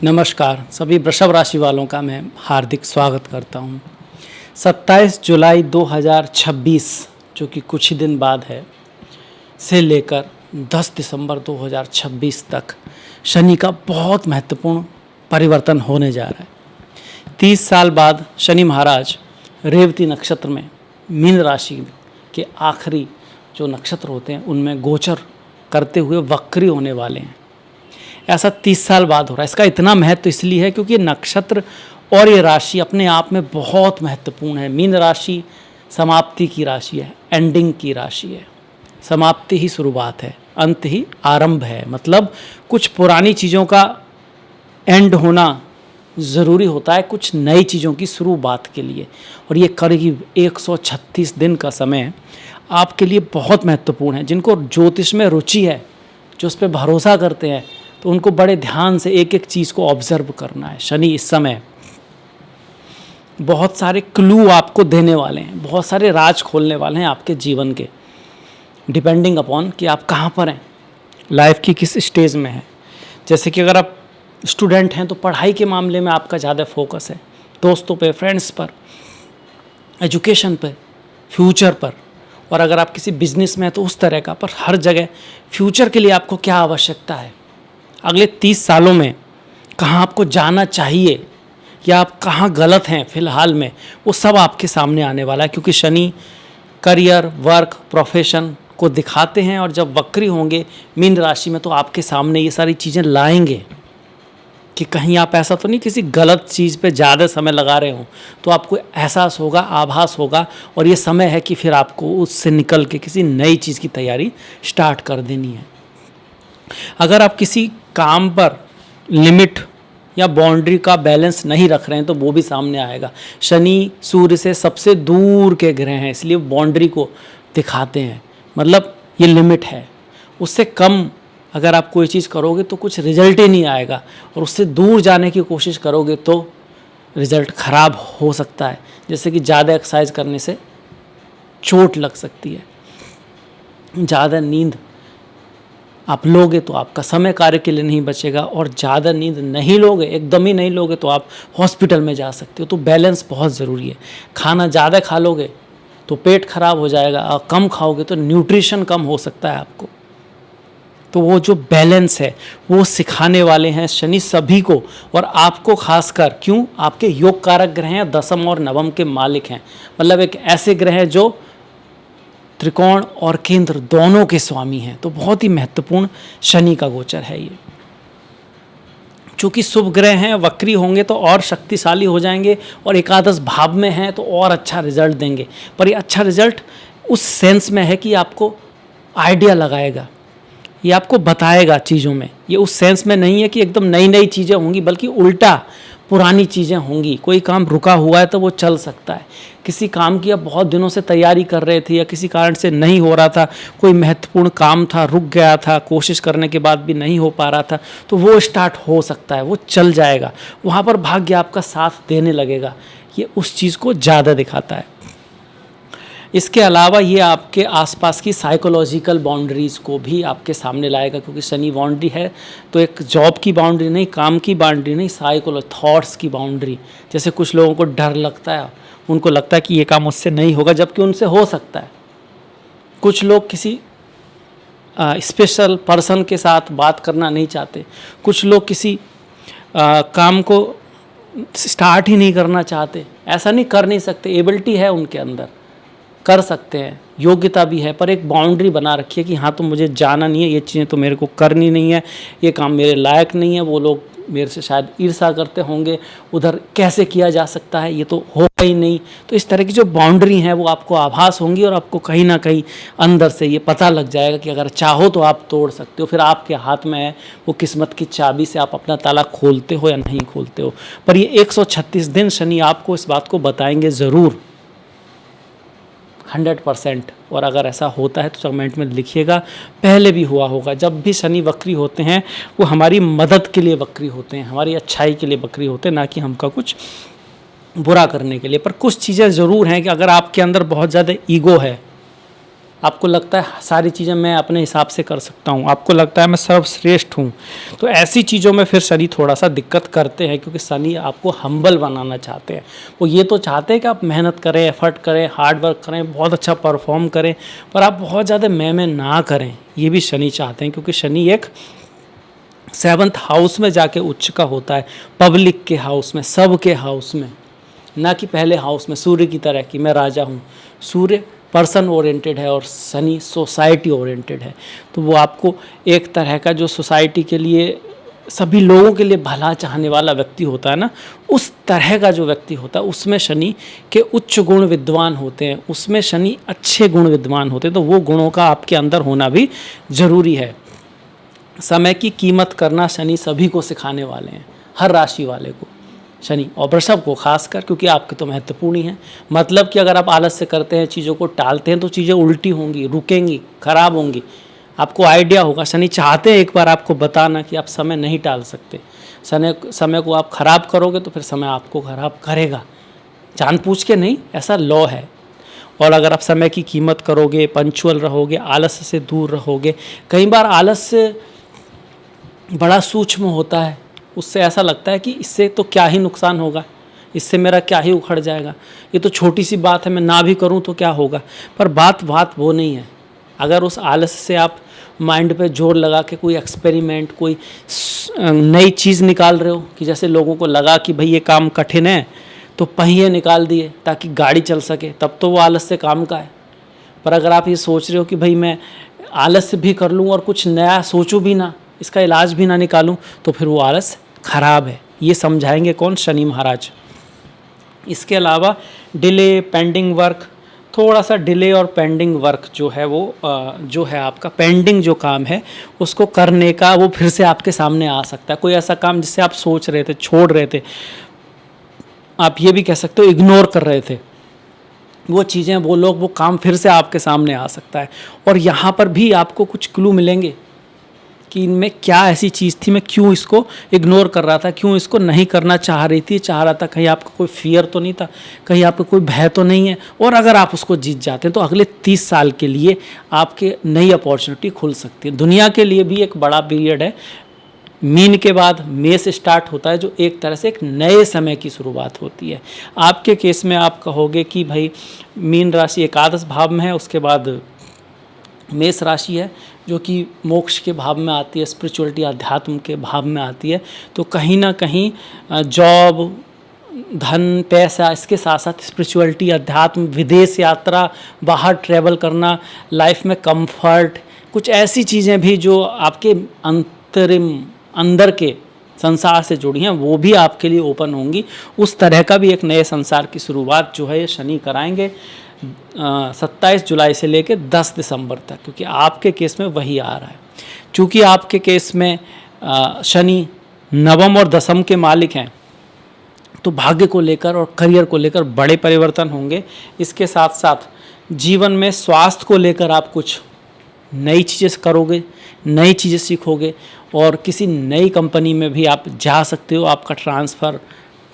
नमस्कार, सभी वृषभ राशि वालों का मैं हार्दिक स्वागत करता हूं। 27 जुलाई 2026 जो कि कुछ ही दिन बाद है से लेकर 10 दिसंबर 2026 तक शनि का बहुत महत्वपूर्ण परिवर्तन होने जा रहा है। 30 साल बाद शनि महाराज रेवती नक्षत्र में मीन राशि के आखिरी जो नक्षत्र होते हैं उनमें गोचर करते हुए वक्री होने वाले हैं। ऐसा 30 साल बाद हो रहा है। इसका इतना महत्व इसलिए है क्योंकि नक्षत्र और ये राशि अपने आप में बहुत महत्वपूर्ण है। मीन राशि समाप्ति की राशि है, एंडिंग की राशि है। समाप्ति ही शुरुआत है, अंत ही आरंभ है। मतलब कुछ पुरानी चीज़ों का एंड होना ज़रूरी होता है कुछ नई चीज़ों की शुरुआत के लिए। और ये करीब 136 दिन का समय आपके लिए बहुत महत्वपूर्ण है। जिनको ज्योतिष में रुचि है, जो उस पर भरोसा करते हैं, तो उनको बड़े ध्यान से एक एक चीज़ को ऑब्जर्व करना है। शनि इस समय बहुत सारे क्लू आपको देने वाले हैं, बहुत सारे राज खोलने वाले हैं आपके जीवन के, डिपेंडिंग अपॉन कि आप कहाँ पर हैं, लाइफ की किस स्टेज में हैं। जैसे कि अगर आप स्टूडेंट हैं तो पढ़ाई के मामले में आपका ज़्यादा फोकस है, दोस्तों पे, फ्रेंड्स पर, एजुकेशन पर, फ्यूचर पर। और अगर आप किसी बिजनेस में हैं तो उस तरह का। पर हर जगह फ्यूचर के लिए आपको क्या आवश्यकता है, अगले 30 सालों में कहाँ आपको जाना चाहिए या आप कहाँ गलत हैं फिलहाल में, वो सब आपके सामने आने वाला है। क्योंकि शनि करियर, वर्क, प्रोफेशन को दिखाते हैं और जब वक्री होंगे मीन राशि में तो आपके सामने ये सारी चीज़ें लाएंगे कि कहीं आप ऐसा तो नहीं किसी गलत चीज़ पे ज़्यादा समय लगा रहे हो। तो आपको एहसास होगा, आभास होगा, और ये समय है कि फिर आपको उससे निकल के किसी नई चीज़ की तैयारी स्टार्ट कर देनी है। अगर आप किसी काम पर लिमिट या बाउंड्री का बैलेंस नहीं रख रहे हैं तो वो भी सामने आएगा। शनि सूर्य से सबसे दूर के ग्रह हैं, इसलिए बाउंड्री को दिखाते हैं। मतलब ये लिमिट है, उससे कम अगर आप कोई चीज़ करोगे तो कुछ रिजल्ट ही नहीं आएगा, और उससे दूर जाने की कोशिश करोगे तो रिजल्ट ख़राब हो सकता है। जैसे कि ज़्यादा एक्सरसाइज करने से चोट लग सकती है, ज़्यादा नींद आप लोगे तो आपका समय कार्य के लिए नहीं बचेगा, और ज़्यादा नींद नहीं लोगे, एकदम ही नहीं लोगे तो आप हॉस्पिटल में जा सकते हो। तो बैलेंस बहुत ज़रूरी है। खाना ज़्यादा खा लोगे तो पेट खराब हो जाएगा, और कम खाओगे तो न्यूट्रिशन कम हो सकता है आपको। तो वो जो बैलेंस है वो सिखाने वाले हैं शनि सभी को, और आपको खासकर। क्यों? आपके योग कारक ग्रह हैं, दसम और नवम के मालिक हैं। मतलब एक ऐसे ग्रह हैं जो त्रिकोण और केंद्र दोनों के स्वामी हैं। तो बहुत ही महत्वपूर्ण शनि का गोचर है ये। चूँकि शुभ ग्रह हैं, वक्री होंगे तो और शक्तिशाली हो जाएंगे, और एकादश भाव में हैं तो और अच्छा रिजल्ट देंगे। पर ये अच्छा रिजल्ट उस सेंस में है कि आपको आइडिया लगाएगा, ये आपको बताएगा चीज़ों में। ये उस सेंस में नहीं है कि एकदम नई नई चीज़ें होंगी, बल्कि उल्टा पुरानी चीज़ें होंगी। कोई काम रुका हुआ है तो वो चल सकता है। किसी काम की आप बहुत दिनों से तैयारी कर रहे थे या किसी कारण से नहीं हो रहा था, कोई महत्वपूर्ण काम था, रुक गया था, कोशिश करने के बाद भी नहीं हो पा रहा था, तो वो स्टार्ट हो सकता है, वो चल जाएगा। वहाँ पर भाग्य आपका साथ देने लगेगा। ये उस चीज़ को ज़्यादा दिखाता है। इसके अलावा ये आपके आसपास की साइकोलॉजिकल बाउंड्रीज़ को भी आपके सामने लाएगा। क्योंकि शनि बाउंड्री है तो एक जॉब की बाउंड्री नहीं, काम की बाउंड्री नहीं, थॉट्स की बाउंड्री। जैसे कुछ लोगों को डर लगता है, उनको लगता है कि ये काम मुझसे नहीं होगा, जबकि उनसे हो सकता है। कुछ लोग किसी स्पेशल पर्सन के साथ बात करना नहीं चाहते, कुछ लोग किसी काम को स्टार्ट ही नहीं करना चाहते। ऐसा नहीं कर नहीं सकते, एबिलिटी है उनके अंदर, कर सकते हैं, योग्यता भी है, पर एक बाउंड्री बना रखी है कि हाँ तो मुझे जाना नहीं है, ये चीज़ें तो मेरे को करनी नहीं है, ये काम मेरे लायक नहीं है। वो लोग मेरे से शायद ईर्ष्या करते होंगे, उधर कैसे किया जा सकता है, ये तो होगा ही नहीं। तो इस तरह की जो बाउंड्री हैं वो आपको आभास होंगी, और आपको कहीं ना कहीं अंदर से ये पता लग जाएगा कि अगर चाहो तो आप तोड़ सकते हो। फिर आपके हाथ में है वो किस्मत की चाबी से आप अपना ताला खोलते हो या नहीं खोलते हो। पर ये 136 दिन शनि आपको इस बात को बताएंगे ज़रूर, 100%। और अगर ऐसा होता है तो कमेंट में लिखिएगा। पहले भी हुआ होगा, जब भी शनि वक्री होते हैं वो हमारी मदद के लिए वक्री होते हैं, हमारी अच्छाई के लिए वक्री होते हैं, ना कि हमका कुछ बुरा करने के लिए। पर कुछ चीज़ें ज़रूर हैं कि अगर आपके अंदर बहुत ज़्यादा ईगो है आपको लगता है सारी चीज़ें मैं अपने हिसाब से कर सकता हूँ, आपको लगता है मैं सर्वश्रेष्ठ हूँ, तो ऐसी चीज़ों में फिर शनि थोड़ा सा दिक्कत करते हैं, क्योंकि शनि आपको हम्बल बनाना चाहते हैं। वो ये तो चाहते हैं कि आप मेहनत करें, एफर्ट करें, हार्ड वर्क करें, बहुत अच्छा परफॉर्म करें, पर आप बहुत ज़्यादा मैं ना करें, ये भी शनि चाहते हैं, क्योंकि शनि एक 7th हाउस में जाके उच्च का होता है, पब्लिक के हाउस में, सब के हाउस में, ना कि पहले हाउस में। सूर्य की तरह कि मैं राजा हूँ, सूर्य पर्सन ओरिएंटेड है और शनि सोसाइटी ओरिएंटेड है। तो वो आपको एक तरह का जो सोसाइटी के लिए, सभी लोगों के लिए भला चाहने वाला व्यक्ति होता है ना, उस तरह का जो व्यक्ति होता है उसमें शनि के उच्च गुण विद्वान होते हैं, उसमें शनि अच्छे गुण विद्वान होते हैं। तो वो गुणों का आपके अंदर होना भी ज़रूरी है। समय की कीमत करना शनि सभी को सिखाने वाले हैं, हर राशि वाले को, शनि और वृषभ को खासकर, क्योंकि आपके तो महत्वपूर्ण ही हैं। मतलब कि अगर आप आलस से करते हैं, चीज़ों को टालते हैं, तो चीज़ें उल्टी होंगी, रुकेंगी, खराब होंगी। आपको आइडिया होगा, शनि चाहते हैं एक बार आपको बताना कि आप समय नहीं टाल सकते। समय को आप खराब करोगे तो फिर समय आपको खराब करेगा, जानबूझ के नहीं, ऐसा लॉ है। और अगर आप समय की कीमत करोगे, पंक्चुअल रहोगे, आलस से दूर रहोगे। कई बार आलस से बड़ा सूक्ष्म होता है, उससे ऐसा लगता है कि इससे तो क्या ही नुकसान होगा, इससे मेरा क्या ही उखड़ जाएगा, ये तो छोटी सी बात है, मैं ना भी करूं तो क्या होगा। पर बात वो नहीं है। अगर उस आलस से आप माइंड पे जोर लगा के कोई एक्सपेरिमेंट, कोई नई चीज़ निकाल रहे हो, कि जैसे लोगों को लगा कि भाई ये काम कठिन है तो पहिए निकाल दिए ताकि गाड़ी चल सके, तब तो वो आलस से काम का है। पर अगर आप ये सोच रहे हो कि भाई मैं आलस भी कर लूँ और कुछ नया सोचूं भी ना, इसका इलाज भी ना निकालूं, तो फिर वो आलस खराब है। ये समझाएंगे कौन? शनि महाराज। इसके अलावा डिले, पेंडिंग वर्क, थोड़ा सा डिले और पेंडिंग वर्क जो है वो जो है आपका पेंडिंग जो काम है उसको करने का वो फिर से आपके सामने आ सकता है। कोई ऐसा काम जिससे आप सोच रहे थे, छोड़ रहे थे, आप ये भी कह सकते हो इग्नोर कर रहे थे, वो चीज़ें, वो लोग, वो काम फिर से आपके सामने आ सकता है। और यहाँ पर भी आपको कुछ क्लू मिलेंगे कि इनमें क्या ऐसी चीज़ थी, मैं क्यों इसको इग्नोर कर रहा था, क्यों इसको नहीं करना चाह रहा था, कहीं आपका कोई फियर तो नहीं था, कहीं आपको कोई भय तो नहीं है। और अगर आप उसको जीत जाते हैं तो अगले 30 साल के लिए आपके नई अपॉर्चुनिटी खुल सकती है। दुनिया के लिए भी एक बड़ा पीरियड है। मीन के बाद मेष स्टार्ट होता है, जो एक तरह से एक नए समय की शुरुआत होती है। आपके केस में आप कहोगे कि भाई मीन राशि एकादश भाव में है, उसके बाद मेष राशि है जो कि मोक्ष के भाव में आती है, स्पिरिचुअलिटी, अध्यात्म के भाव में आती है। तो कहीं ना कहीं जॉब, धन, पैसा, इसके साथ साथ स्पिरिचुअलिटी, अध्यात्म, विदेश यात्रा, बाहर ट्रैवल करना, लाइफ में कंफर्ट, कुछ ऐसी चीज़ें भी जो आपके अंदर के संसार से जुड़ी हैं, वो भी आपके लिए ओपन होंगी। उस तरह का भी एक नए संसार की शुरुआत जो है ये शनि कराएंगे 27 जुलाई से लेकर 10 दिसंबर तक, क्योंकि आपके केस में वही आ रहा है। चूँकि आपके केस में शनि नवम और दसम के मालिक हैं, तो भाग्य को लेकर और करियर को लेकर बड़े परिवर्तन होंगे। इसके साथ साथ जीवन में स्वास्थ्य को लेकर आप कुछ नई चीज़ें करोगे, नई चीज़ें सीखोगे, और किसी नई कंपनी में भी आप जा सकते हो। आपका ट्रांसफ़र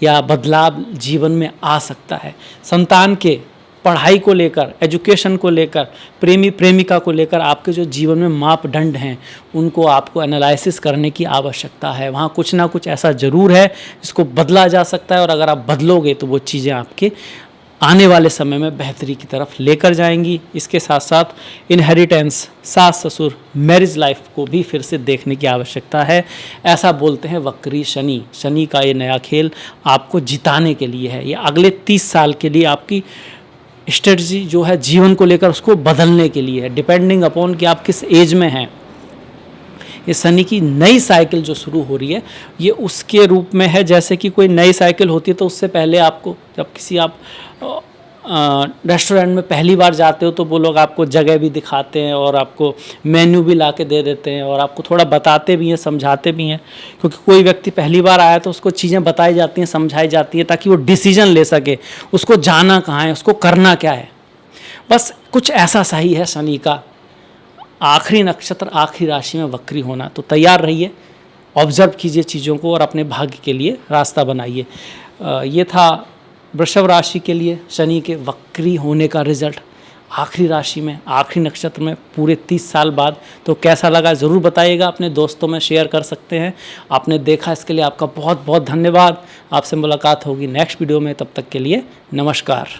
या बदलाव जीवन में आ सकता है। संतान के पढ़ाई को लेकर, एजुकेशन को लेकर, प्रेमी प्रेमिका को लेकर आपके जो जीवन में मापदंड हैं उनको आपको एनालिसिस करने की आवश्यकता है। वहाँ कुछ ना कुछ ऐसा ज़रूर है जिसको बदला जा सकता है, और अगर आप बदलोगे तो वो चीज़ें आपके आने वाले समय में बेहतरी की तरफ लेकर जाएंगी। इसके साथ साथ इनहेरिटेंस, सास ससुर, मैरिज लाइफ को भी फिर से देखने की आवश्यकता है। ऐसा बोलते हैं वक्री शनि। शनि का ये नया खेल आपको जिताने के लिए है। ये अगले 30 साल के लिए आपकी स्ट्रेटजी जो है जीवन को लेकर उसको बदलने के लिए है, डिपेंडिंग अपॉन कि आप किस एज में हैं। ये शनि की नई साइकिल जो शुरू हो रही है ये उसके रूप में है। जैसे कि कोई नई साइकिल होती है तो उससे पहले आपको, जब किसी आप रेस्टोरेंट में पहली बार जाते हो तो वो लोग आपको जगह भी दिखाते हैं और आपको मेन्यू भी ला के दे देते हैं और आपको थोड़ा बताते भी हैं, समझाते भी हैं। क्योंकि कोई व्यक्ति पहली बार आया तो उसको चीज़ें बताई जाती हैं, समझाई जाती हैं, ताकि वो डिसीजन ले सके, उसको जाना कहाँ है, उसको करना क्या है। बस कुछ ऐसा सही है शनि का आखिरी नक्षत्र, आखिरी राशि में वक्री होना। तो तैयार रहिए, ऑब्जर्व कीजिए चीज़ों को और अपने भाग्य के लिए रास्ता बनाइए। ये था वृषभ राशि के लिए शनि के वक्री होने का रिजल्ट। आखिरी राशि में, आखिरी नक्षत्र में, पूरे 30 साल बाद। तो कैसा लगा ज़रूर बताइएगा, अपने दोस्तों में शेयर कर सकते हैं। आपने देखा, इसके लिए आपका बहुत बहुत धन्यवाद। आपसे मुलाकात होगी नेक्स्ट वीडियो में, तब तक के लिए नमस्कार।